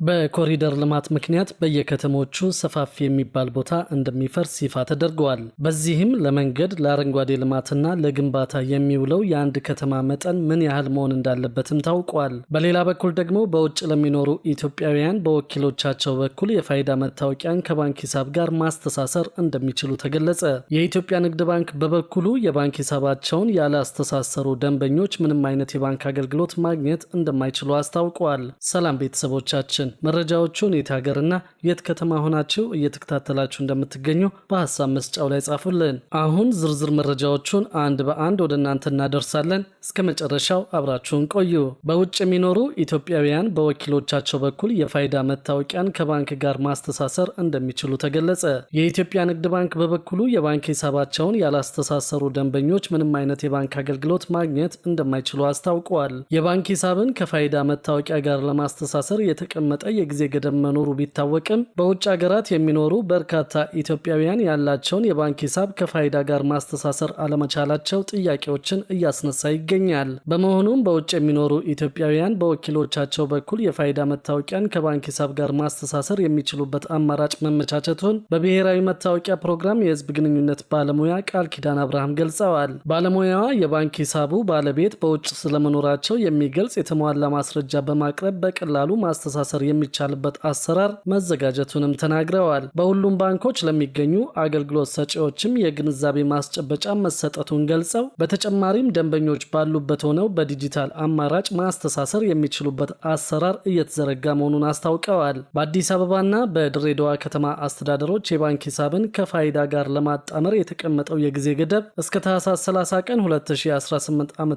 በኮሪደር ልማት ምክንያት በየከተሞቹ ሰፋፊ የሚባል ቦታ እንደሚፈርስ ይፋ ተደርገዋል። በዚህም ለመንገድ፣ ለአረንጓዴ ልማትና ለግንባታ የሚውለው የአንድ ከተማ መጠን ምን ያህል መሆን እንዳለበትም ታውቋል። በሌላ በኩል ደግሞ በውጭ ለሚኖሩ ኢትዮጵያውያን በወኪሎቻቸው በኩል የፋይዳ መታወቂያን ከባንክ ሂሳብ ጋር ማስተሳሰር እንደሚችሉ ተገለጸ። የኢትዮጵያ ንግድ ባንክ በበኩሉ የባንክ ሂሳባቸውን ያላስተሳሰሩ ደንበኞች ምንም አይነት የባንክ አገልግሎት ማግኘት እንደማይችሉ አስታውቋል። ሰላም ቤተሰቦቻችን፣ መረጃዎቹን የት ሀገርና የት ከተማ ሆናችሁ እየተከታተላችሁ እንደምትገኙ በሐሳብ መስጫው ላይ ጻፉልን። አሁን ዝርዝር መረጃዎቹን አንድ በአንድ ወደ እናንተ እናደርሳለን። እስከ መጨረሻው አብራችሁን ቆዩ። በውጭ የሚኖሩ ኢትዮጵያውያን በወኪሎቻቸው በኩል የፋይዳ መታወቂያን ከባንክ ጋር ማስተሳሰር እንደሚችሉ ተገለጸ። የኢትዮጵያ ንግድ ባንክ በበኩሉ የባንክ ሂሳባቸውን ያላስተሳሰሩ ደንበኞች ምንም አይነት የባንክ አገልግሎት ማግኘት እንደማይችሉ አስታውቀዋል። የባንክ ሂሳብን ከፋይዳ መታወቂያ ጋር ለማስተሳሰር የተቀመጠ የጊዜ ገደብ መኖሩ ቢታወቅም በውጭ ሀገራት የሚኖሩ በርካታ ኢትዮጵያውያን ያላቸውን የባንክ ሂሳብ ከፋይዳ ጋር ማስተሳሰር አለመቻላቸው ጥያቄዎችን እያስነሳ ይገኛል። በመሆኑም በውጭ የሚኖሩ ኢትዮጵያውያን በወኪሎቻቸው በኩል የፋይዳ መታወቂያን ከባንክ ሂሳብ ጋር ማስተሳሰር የሚችሉበት አማራጭ መመቻቸቱን በብሔራዊ መታወቂያ ፕሮግራም የሕዝብ ግንኙነት ባለሙያ ቃል ኪዳን አብርሃም ገልጸዋል። ባለሙያዋ የባንክ ሂሳቡ ባለቤት በውጭ ስለመኖራቸው የሚገልጽ የተሟላ ማስረጃ በማቅረብ በቀላሉ ማስተሳሰር የሚቻልበት አሰራር መዘጋጀቱንም ተናግረዋል። በሁሉም ባንኮች ለሚገኙ አገልግሎት ሰጪዎችም የግንዛቤ ማስጨበጫ መሰጠቱን ገልጸው በተጨማሪም ደንበኞች ባሉበት ሆነው በዲጂታል አማራጭ ማስተሳሰር የሚችሉበት አሰራር እየተዘረጋ መሆኑን አስታውቀዋል። በአዲስ አበባና በድሬዳዋ ከተማ አስተዳደሮች የባንክ ሂሳብን ከፋይዳ ጋር ለማጣመር የተቀመጠው የጊዜ ገደብ እስከ ታህሳስ 30 ቀን 2018 ዓ.ም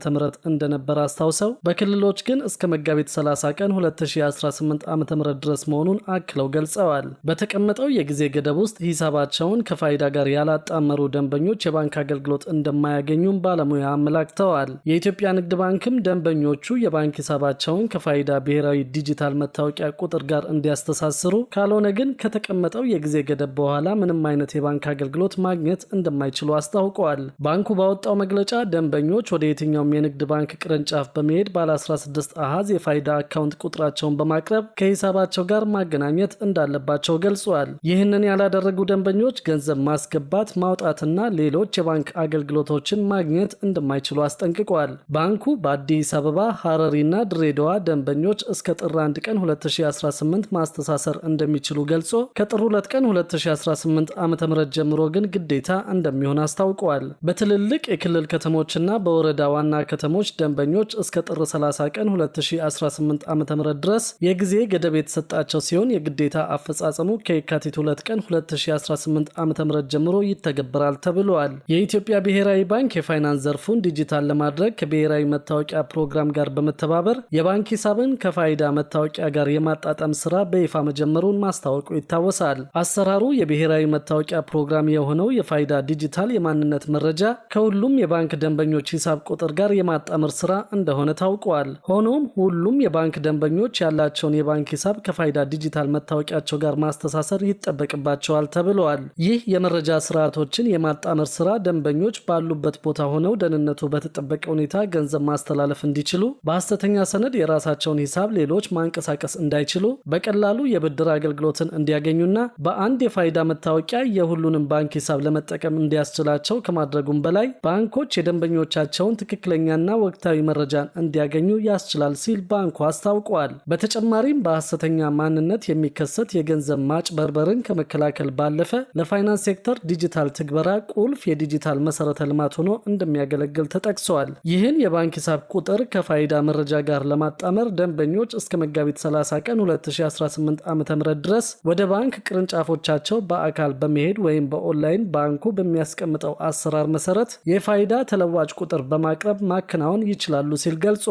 እንደነበር አስታውሰው በክልሎች ግን እስከ መጋቢት 30 ቀን 2018 ዓ.ም ድረስ መሆኑን አክለው ገልጸዋል። በተቀመጠው የጊዜ ገደብ ውስጥ ሂሳባቸውን ከፋይዳ ጋር ያላጣመሩ ደንበኞች የባንክ አገልግሎት እንደማያገኙም ባለሙያ አመላክተዋል። የኢትዮጵያ ንግድ ባንክም ደንበኞቹ የባንክ ሂሳባቸውን ከፋይዳ ብሔራዊ ዲጂታል መታወቂያ ቁጥር ጋር እንዲያስተሳስሩ፣ ካልሆነ ግን ከተቀመጠው የጊዜ ገደብ በኋላ ምንም አይነት የባንክ አገልግሎት ማግኘት እንደማይችሉ አስታውቀዋል። ባንኩ ባወጣው መግለጫ ደንበኞች ወደ የትኛውም የንግድ ባንክ ቅርንጫፍ በመሄድ ባለ 16 አሃዝ የፋይዳ አካውንት ቁጥራቸውን በማቅረብ ከሂሳባቸው ጋር ማገናኘት እንዳለባቸው ገልጿል። ይህንን ያላደረጉ ደንበኞች ገንዘብ ማስገባት፣ ማውጣትና ሌሎች የባንክ አገልግሎቶችን ማግኘት እንደማይችሉ አስጠንቅቋል። ባንኩ በአዲስ አበባ፣ ሐረሪና ድሬዳዋ ደንበኞች እስከ ጥር 1 ቀን 2018 ማስተሳሰር እንደሚችሉ ገልጾ ከጥር 2 ቀን 2018 ዓ.ም ጀምሮ ግን ግዴታ እንደሚሆን አስታውቀዋል። በትልልቅ የክልል ከተሞችና በወረዳ ዋና ከተሞች ደንበኞች እስከ ጥር 30 ቀን 2018 ዓ.ም ድረስ የጊዜ ገደብ የተሰጣቸው ሲሆን የግዴታ አፈጻጸሙ ከየካቲት 2 ቀን 2018 ዓ.ም ጀምሮ ይተገበራል ተብሏል። የኢትዮጵያ ብሔራዊ ባንክ የፋይናንስ ዘርፉን ዲጂታል ለማድረግ ከብሔራዊ መታወቂያ ፕሮግራም ጋር በመተባበር የባንክ ሂሳብን ከፋይዳ መታወቂያ ጋር የማጣጣም ስራ በይፋ መጀመሩን ማስታወቁ ይታወሳል። አሰራሩ የብሔራዊ መታወቂያ ፕሮግራም የሆነው የፋይዳ ዲጂታል የማንነት መረጃ ከሁሉም የባንክ ደንበኞች ሂሳብ ቁጥር ጋር የማጣመር ስራ እንደሆነ ታውቋል። ሆኖም ሁሉም የባንክ ደንበኞች ያላቸውን የባንክ ሂሳብ ከፋይዳ ዲጂታል መታወቂያቸው ጋር ማስተሳሰር ይጠበቅባቸዋል ተብለዋል። ይህ የመረጃ ስርዓቶችን የማጣመር ስራ ደንበኞች ባሉበት ቦታ ሆነው ደህንነቱ በተጠበቀ ሁኔታ ገንዘብ ማስተላለፍ እንዲችሉ፣ በሐሰተኛ ሰነድ የራሳቸውን ሂሳብ ሌሎች ማንቀሳቀስ እንዳይችሉ፣ በቀላሉ የብድር አገልግሎትን እንዲያገኙና በአንድ የፋይዳ መታወቂያ የሁሉንም ባንክ ሂሳብ ለመጠቀም እንዲያስችላቸው ከማድረጉም በላይ ባንኮች የደንበኞቻቸውን ትክክለኛና ወቅታዊ መረጃን እንዲያገኙ ያስችላል ሲል ባንኩ አስታውቋል። በተጨማሪም በሐሰተኛ ማንነት የሚከሰት የገንዘብ ማጭበርበርን ከመከላከል ባለፈ ለፋይናንስ ሴክተር ዲጂታል ትግበራ ቁልፍ የዲጂታል መሰረተ ልማት ሆኖ እንደሚያገለግል ተጠቅሷል። ይህን የባንክ ሂሳብ ቁጥር ከፋይዳ መረጃ ጋር ለማጣመር ደንበኞች እስከ መጋቢት 30 ቀን 2018 ዓ.ም ድረስ ወደ ባንክ ቅርንጫፎቻቸው በአካል በመሄድ ወይም በኦንላይን ባንኩ በሚያስቀምጠው አሰራር መሰረት የፋይዳ ተለዋጭ ቁጥር በማቅረብ ማከናወን ይችላሉ ሲል ገልጿል።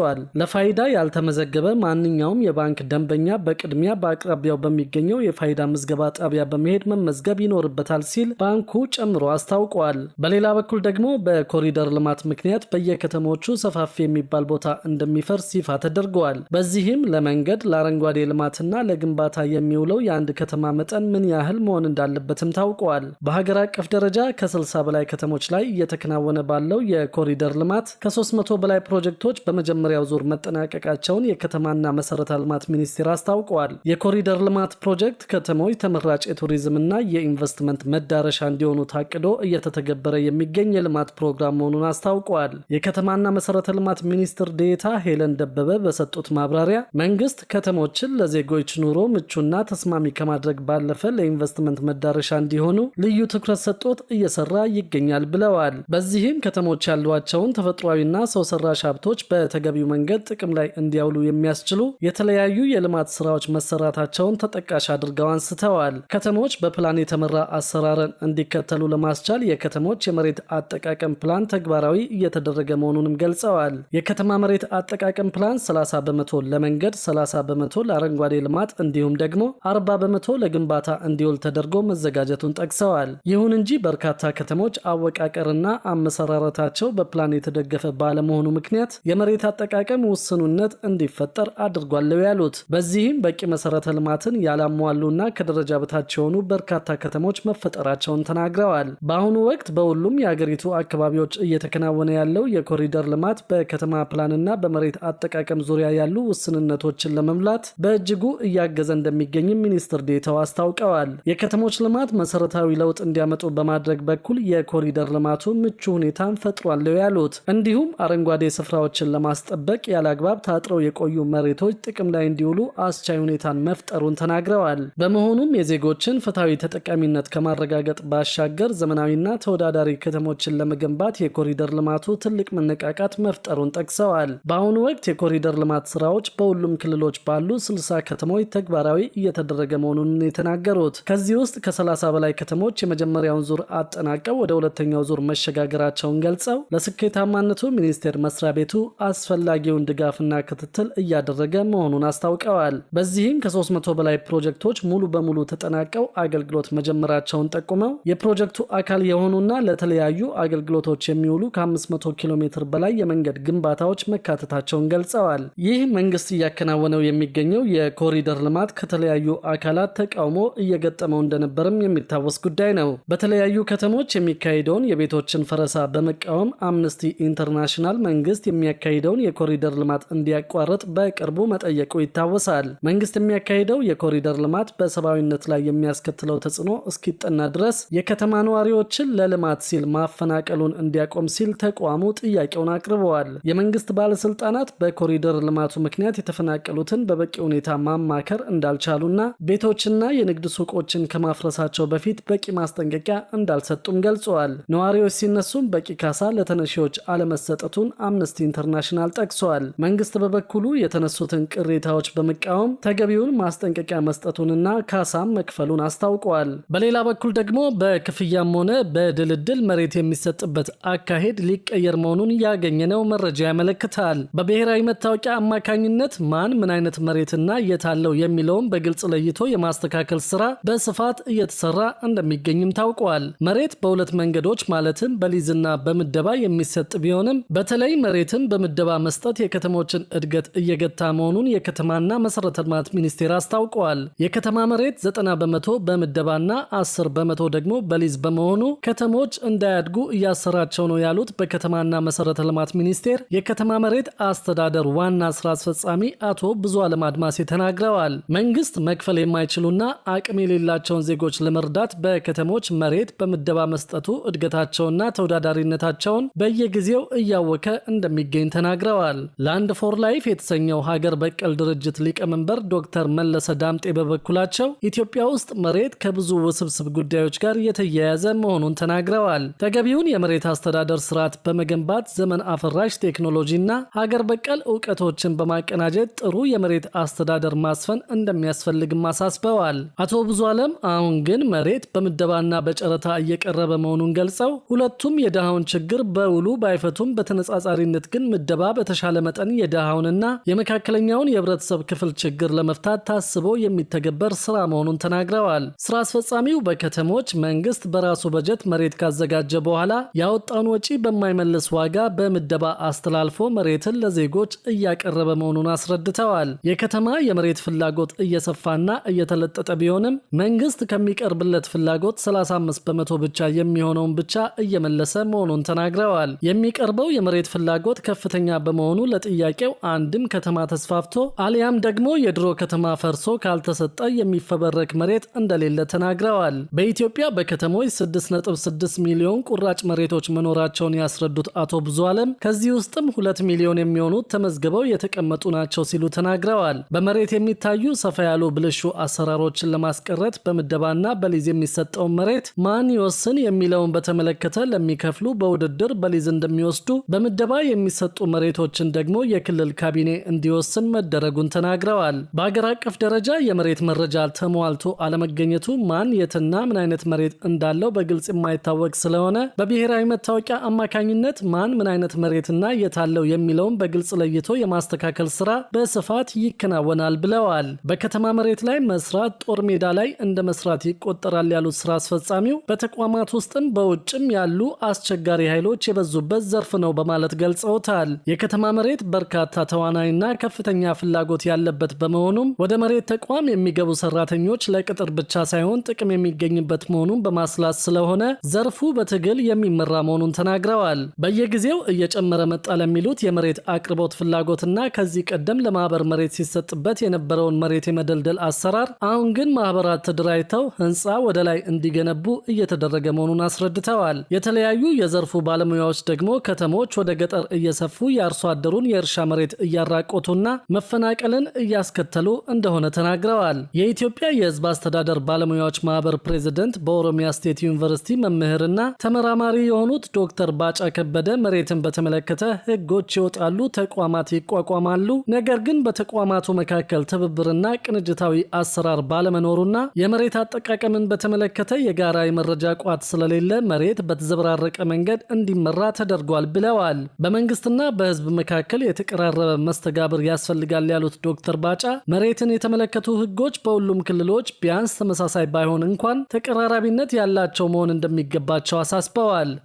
ለፋይዳ ያልተመዘገበ ማንኛውም የባንክ ደንበኛ በቅድሚያ በአቅራቢያው በሚገኘው የፋይዳ ምዝገባ ጣቢያ በመሄድ መመዝገብ ይኖርበታል ሲል ባንኩ ጨምሮ አስታውቋል። በሌላ በኩል ደግሞ በኮሪደር ልማት ምክንያት በየከተሞቹ ሰፋፊ የሚባል ቦታ እንደሚፈርስ ይፋ ተደርገዋል። በዚህም ለመንገድ፣ ለአረንጓዴ ልማትና ለግንባታ የሚውለው የአንድ ከተማ መጠን ምን ያህል መሆን እንዳለበትም ታውቋል። በሀገር አቀፍ ደረጃ ከ60 በላይ ከተሞች ላይ እየተከናወነ ባለው የኮሪደር ልማት ከ300 በላይ ፕሮጀክቶች በመጀመሪያው ዙር መጠናቀቃቸውን የከተማና መሰረተ ልማት ሚኒስቴር አስታውቀዋል። የኮሪደር ልማት ፕሮጀክት ከተሞች ተመራጭ የቱሪዝምና የኢንቨስትመንት መዳረሻ እንዲሆኑ ታቅዶ እየተተገበረ የሚገኝ የልማት ፕሮግራም መሆኑን አስታውቀዋል። የከተማና መሰረተ ልማት ሚኒስትር ዴኤታ ሄለን ደበበ በሰጡት ማብራሪያ መንግስት ከተሞችን ለዜጎች ኑሮ ምቹና ተስማሚ ከማድረግ ባለፈ ለኢንቨስትመንት መዳረሻ እንዲሆኑ ልዩ ትኩረት ሰጥቶት እየሰራ ይገኛል ብለዋል። በዚህም ከተሞች ያሏቸውን ተፈጥሯዊና ሰው ሰራሽ ሀብቶች በተገቢው መንገድ ጥቅም ላይ እንዲያውሉ የሚያስችሉ የተለያዩ የልማት ስራዎች መሰራታቸውን ተጠቃሽ አድርገው አንስተዋል። ከተሞች በፕላን የተመራ አሰራርን እንዲከተሉ ለማስቻል የከተሞች የመሬት አጠቃቀም ፕላን ተግባራዊ እየተደረገ መሆኑንም ገልጸዋል። የከተማ መሬት አጠቃቀም ፕላን 30 በመቶ ለመንገድ፣ 30 በመቶ ለአረንጓዴ ልማት እንዲሁም ደግሞ 40 በመቶ ለግንባታ እንዲውል ተደርጎ መዘጋጀቱን ጠቅሰዋል። ይሁን እንጂ በርካታ ከተሞች አወቃቀርና አመሰራረታቸው በፕላን የተደገፈ ባለመሆኑ ምክንያት የመሬት አጠቃቀም ውስኑነት እንዲፈጠር አድርጓል ያሉት፣ በዚህም በቂ መሰረተ ልማትን ያላሟሉና ከደረጃ በታች የሆኑ በርካታ ከተሞች መፈጠራቸውን ተናግረዋል። በአሁኑ ወቅት በሁሉም የአገሪቱ አካባቢዎች እየተከናወነ ያለው የኮሪደር ልማት በከተማ ፕላንና በመሬት አጠቃቀም ዙሪያ ያሉ ውስንነቶችን ለመምላት በእጅጉ እያገዘ እንደሚገኝም ሚኒስትር ዴኤታው አስታውቀዋል። የከተሞች ልማት መሰረታዊ ለውጥ እንዲያመጡ በማድረግ በኩል የኮሪደር ልማቱ ምቹ ሁኔታን ፈጥሯል ያሉት፣ እንዲሁም አረንጓዴ ስፍራዎችን ለማስጠበቅ ያለአግባብ ታጥረው የቆዩ መሬቶች ጥቅም ላይ እንዲውሉ አስቻይ ሁኔታን መፍጠሩን ተናግረዋል። በመሆኑም የዜጎችን ፍትሃዊ ተጠቃሚነት ከማረጋገጥ ባሻገር ዘመናዊና ተወዳዳሪ ከተሞችን ለመገንባት የኮሪደር ልማቱ ትልቅ መነቃቃት መፍጠሩን ጠቅሰዋል። በአሁኑ ወቅት የኮሪደር ልማት ስራዎች በሁሉም ክልሎች ባሉ 60 ከተሞች ተግባራዊ እየተደረገ መሆኑን የተናገሩት፣ ከዚህ ውስጥ ከ30 በላይ ከተሞች የመጀመሪያውን ዙር አጠናቀው ወደ ሁለተኛው ዙር መሸጋገራቸውን ገልጸው ለስኬታማነቱ ሚኒስቴር መስሪያ ቤቱ አስፈላጊውን ድጋፍና ክትትል እያደረገ መሆኑን አስታውቀዋል። በዚህም ከ300 በላይ ፕሮጀክቶች ሙሉ በሙሉ ተጠናቀው አገልግሎት መጀመራቸውን ጠቁመው የፕሮጀክቱ አካል የሆኑና ለተለያዩ አገልግሎቶች የሚውሉ ከ500 ኪሎ ሜትር በላይ የመንገድ ግንባታዎች መካተታቸውን ገልጸዋል። ይህ መንግስት እያከናወነው የሚገኘው የኮሪደር ልማት ከተለያዩ አካላት ተቃውሞ እየገጠመው እንደነበርም የሚታወስ ጉዳይ ነው። በተለያዩ ከተሞች የሚካሄደውን የቤቶችን ፈረሳ በመቃወም አምነስቲ ኢንተርናሽናል መንግስት የሚያካሂደውን የኮሪደር ልማት እንዲያቋርጥ በቅርቡ መጠየቁ ይታወሳል። መንግስት የሚያካሂደው የኮሪደር ልማት በሰብአዊነት ላይ የሚያስከትለው ተጽዕኖ እስኪጠና ድረስ የከተማ ነዋሪዎችን ለልማት ሲል ማፈናቀሉን እንዲያቆም ሲል ተቋሙ ጥያቄውን አቅርበዋል። የመንግስት ባለስልጣናት በኮሪደር ልማቱ ምክንያት የተፈናቀሉትን በበቂ ሁኔታ ማማከር እንዳልቻሉና ቤቶችና የንግድ ሱቆችን ከማፍረሳቸው በፊት በቂ ማስጠንቀቂያ እንዳልሰጡም ገልጸዋል። ነዋሪዎች ሲነሱም በቂ ካሳ ለተነሺዎች አለመሰጠቱን አምነስቲ ኢንተርናሽናል ጠቅሷል። መንግስት በበኩሉ የተነሱትን ቅሬታዎች በመቃወም ተገቢውን ማስጠንቀቂያ መስጠቱንና ካሳም መክፈሉን አስታውቀዋል። በሌላ በኩል ደግሞ በክፍያም ሆነ በድልድል መሬት የሚሰጥበት አካሄድ ሊቀየር መሆኑን ያገኘነው መረጃ ያመለክታል። በብሔራዊ መታወቂያ አማካኝነት ማን ምን አይነት መሬትና የታለው የሚለውን በግልጽ ለይቶ የማስተካከል ስራ በስፋት እየተሰራ እንደሚገኝም ታውቋል። መሬት በሁለት መንገዶች ማለትም በሊዝና በምደባ የሚሰጥ ቢሆንም በተለይ መሬትን በምደባ መስጠት የከተሞችን እድገት እየገታ መሆኑን የከተማና መሰረተ ልማት ሚኒስቴር አስታውቀዋል። የከተማ መሬት 90 በመቶ በምደባና 10 በመቶ ደግሞ በሊዝ በመሆኑ ከተሞች እንዳያድጉ እያሰራቸው ነው ያሉት በከተማና መሰረተ ልማት ሚኒስቴር የከተማ መሬት አስተዳደር ዋና ስራ አስፈጻሚ አቶ ብዙአለም አድማሴ ተናግረዋል። መንግስት መክፈል የማይችሉና አቅም የሌላቸውን ዜጎች ለመርዳት በከተሞች መሬት በምደባ መስጠቱ እድገታቸውና ተወዳዳሪነታቸውን በየጊዜው እያወከ እንደሚገኝ ተናግረዋል። ላንድ ፎር ላይፍ የተሰኘው ሀገር በቀል ድርጅት ሊቀመንበር ዶክተር መለሰ ዳምጤ በበኩላቸው ኢትዮጵያ ውስጥ መሬት ከብዙ ውስብስብ ጉዳዮች ጋር የተያያዘ መሆኑን ተናግረዋል። ተገቢውን የመሬት አስተዳደር ስርዓት በመገንባት ዘመን አፈራሽ ቴክኖሎጂና ሀገር በቀል እውቀቶችን በማቀናጀት ጥሩ የመሬት አስተዳደር ማስፈን እንደሚያስፈልግም አሳስበዋል። አቶ ብዙአለም አሁን ግን መሬት በምደባና በጨረታ እየቀረበ መሆኑን ገልጸው ሁለቱም የድሃውን ችግር በውሉ ባይፈቱም በተነጻጻሪነት ግን ምደባ በተሻለ መጠን የድሃውንና የመካከለኛውን የህብረተሰብ ክፍል ችግር ለመፍታት ታስቦ የሚተገበር ስራ መሆኑን ተናግረዋል። ስራ አስፈጻሚው በከተሞች መንግስት በራሱ በጀት መሬት ካዘጋጀ በኋላ ያወጣውን ወጪ በማይመልስ ዋጋ በምደባ አስተላልፎ መሬትን ለዜጎች እያቀረበ መሆኑን አስረድተዋል። የከተማ የመሬት ፍላጎት እየሰፋና እየተለጠጠ ቢሆንም መንግስት ከሚቀርብለት ፍላጎት 35 በመቶ ብቻ የሚሆነውን ብቻ እየመለሰ መሆኑን ተናግረዋል። የሚቀርበው የመሬት ፍላጎት ከፍተኛ በመሆኑ ለጥያቄው አንድም ከተማ ተስፋፍቶ አሊያም ደግሞ የድሮ ከተማ ፈርሶ ካልተሰጠ የሚፈበረክ መሬት እንደሌለ ተናግረዋል። በኢትዮጵያ በከተሞች 6.6 ሚሊዮን ቁራጭ መሬቶች መኖራቸውን ያስረዱት አቶ ብዙ ዓለም ከዚህ ውስጥም 2 ሚሊዮን የሚሆኑት ተመዝግበው የተቀመጡ ናቸው ሲሉ ተናግረዋል። በመሬት የሚታዩ ሰፋ ያሉ ብልሹ አሰራሮችን ለማስቀረት በምደባና በሊዝ የሚሰጠውን መሬት ማን ይወስን የሚለውን በተመለከተ ለሚከፍሉ በውድድር በሊዝ እንደሚወስዱ፣ በምደባ የሚሰጡ መሬቶችን ደግሞ የክልል ካቢኔ እንዲወስን መደረጉን ተናግረዋል። በአገር አቀፍ ደረጃ የመሬት መረጃ ተሟልቶ አለመገኘቱ ማን የትና ምን አይነት መሬት እንዳለው በግልጽ የማይታወቅ ስለሆነ በብሔራዊ መታወቂያ አማካኝነት ማን ምን አይነት መሬትና የታለው የሚለውን በግልጽ ለይቶ የማስተካከል ስራ በስፋት ይከናወናል ብለዋል። በከተማ መሬት ላይ መስራት ጦር ሜዳ ላይ እንደ መስራት ይቆጠራል ያሉት ስራ አስፈጻሚው በተቋማት ውስጥም በውጭም ያሉ አስቸጋሪ ኃይሎች የበዙበት ዘርፍ ነው በማለት ገልጸውታል። የከተማ መሬት በርካታ ተዋናይና ከፍተኛ ፍላጎት ያለበት በመሆኑም ወደ መሬት ተቋም የሚገቡ ሰራተኞች ለቅጥር ብቻ ሳይሆን ጥቅም የሚገኝበት መሆኑን በማስላት ስለሆነ ዘርፉ በትግል የሚመራ መሆኑን ተናግረዋል። በየጊዜው እየጨመረ መጣ ለሚሉት የመሬት አቅርቦት ፍላጎትና ከዚህ ቀደም ለማህበር መሬት ሲሰጥበት የነበረውን መሬት የመደልደል አሰራር አሁን ግን ማህበራት ተደራጅተው ህንፃ ወደ ላይ እንዲገነቡ እየተደረገ መሆኑን አስረድተዋል። የተለያዩ የዘርፉ ባለሙያዎች ደግሞ ከተሞች ወደ ገጠር እየሰፉ የአርሶ አደሩን የእርሻ መሬት እያራቆቱና መፈናቀልን እያስከተሉ እንደሆነ ተናግረዋል። የኢትዮጵያ የህዝብ አስተዳደር ባለሙያዎች ማህበር ፕሬዝደንት በኦሮሚያ ስቴት ዩኒቨርሲቲ መምህርና ተመራማሪ የሆኑት ዶክተር ባጫ ከበደ መሬትን በተመለከተ ህጎች ይወጣሉ፣ ተቋማት ይቋቋማሉ። ነገር ግን በተቋማቱ መካከል ትብብርና ቅንጅታዊ አሰራር ባለመኖሩና የመሬት አጠቃቀምን በተመለከተ የጋራ የመረጃ ቋት ስለሌለ መሬት በተዘበራረቀ መንገድ እንዲመራ ተደርጓል ብለዋል። በመንግስትና በህዝብ መካከል የተቀራረበ መስተጋብር ያስፈልጋል ያሉት ዶክተር ባጫ መሬትን የተመለከቱ ህጎች በሁሉም ክልሎች ቢያንስ ተመሳሳይ ባይሆን እንኳን ተቀራራቢነት ያላቸው መሆን እንደሚገባቸው አሳስበዋል።